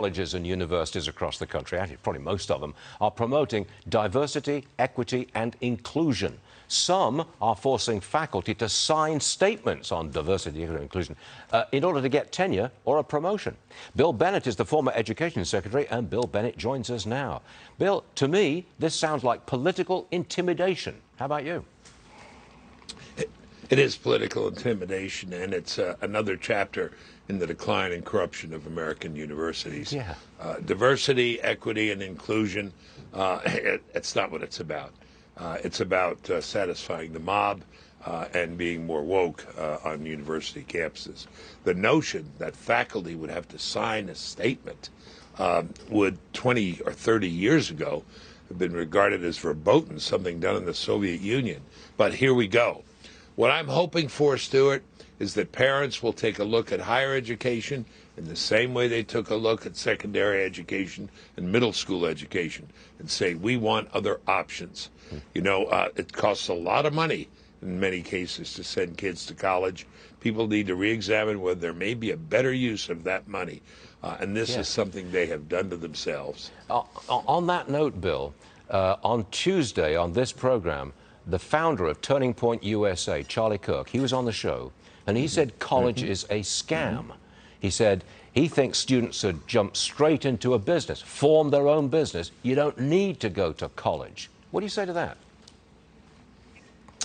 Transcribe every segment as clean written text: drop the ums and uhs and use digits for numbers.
Colleges and universities across the country, actually probably most of them, are promoting diversity, equity and inclusion. Some are forcing faculty to sign statements on diversity, equity and inclusion in order to get tenure or a promotion. Bill Bennett is the former Education Secretary, and Bill Bennett joins us now. Bill, to me, this sounds like political intimidation. How about you? It is political intimidation, and it's another chapter in the decline and corruption of American universities. Yeah. Diversity, equity, and inclusion, it's not what it's about. It's about satisfying the mob and being more woke on university campuses. The notion that faculty would have to sign a statement would 20 or 30 years ago have been regarded as verboten, something done in the Soviet Union. But here we go. What I'm hoping for, Stuart, is that parents will take a look at higher education in the same way they took a look at secondary education and middle school education and say, we want other options. You know, it costs a lot of money in many cases to send kids to college. People need to re-examine whether there may be a better use of that money. And this is something they have done to themselves. On that note, Bill, on Tuesday on this program, the founder of Turning Point USA, Charlie Kirk, he was on the show, and he said college is a scam. He said he thinks students should jump straight into a business, form their own business. You don't need to go to college. What do you say to that?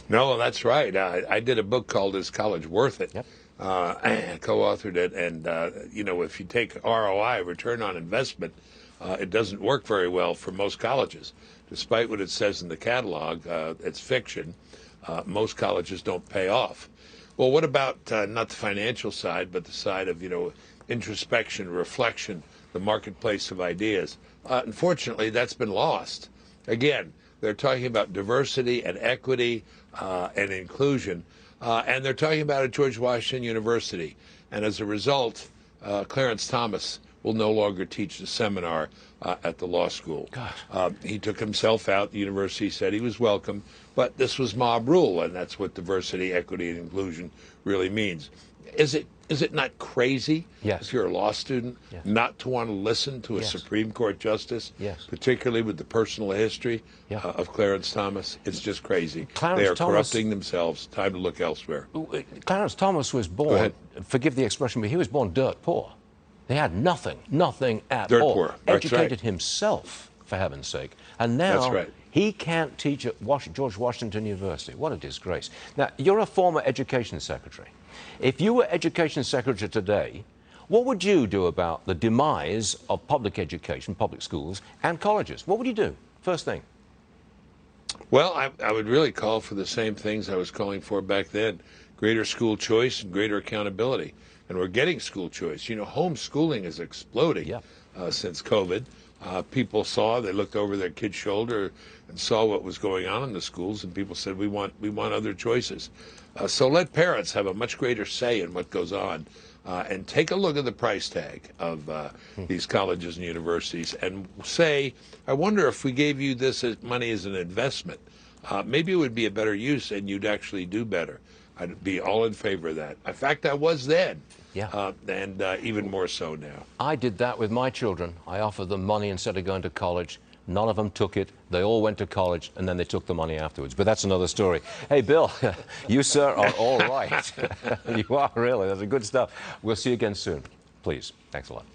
No, that's right. I did a book called Is College Worth It? Yep. I co-authored it, and, you know, if you take ROI, return on investment, it doesn't work very well for most colleges. Despite what it says in the catalog, it's fiction. Most colleges don't pay off. Well, what about not the financial side, but the side of, you know, introspection, reflection, the marketplace of ideas? Unfortunately, that's been lost. Again, they're talking about diversity and equity and inclusion, and they're talking about it at George Washington University. And as a result, Clarence Thomas will no longer teach the seminar at the law school. He took himself out. The university said he was welcome, but this was mob rule, and that's what diversity, equity, and inclusion really means. Is it not crazy, if you're a law student, not to want to listen to a Supreme Court justice, particularly with the personal history of Clarence Thomas? It's just crazy. They are corrupting themselves. Time to look elsewhere. Clarence Thomas was born, forgive the expression, but he was born dirt poor. He had nothing at all. Dirt poor. Educated himself, for heaven's sake. And now he can't teach at George Washington University. What a disgrace. Now, you're a former Education Secretary. If you were Education Secretary today, what would you do about the demise of public education, public schools, and colleges? What would you do? First thing. Well, I would really call for the same things I was calling for back then. Greater school choice and greater accountability. And we're getting school choice. You know, homeschooling is exploding since COVID. People saw, they looked over their kid's shoulder and saw what was going on in the schools, and people said, we want other choices. So let parents have a much greater say in what goes on, and take a look at the price tag of these colleges and universities and say, I wonder if we gave you this money as an investment, maybe it would be a better use and you'd actually do better. I'd be all in favor of that. In fact, I was then, and even more so now. I did that with my children. I offered them money instead of going to college. None of them took it. They all went to college, and then they took the money afterwards. But that's another story. Hey, Bill, you, sir, are all right. You are, really. That's good stuff. We'll see you again soon. Please. Thanks a lot.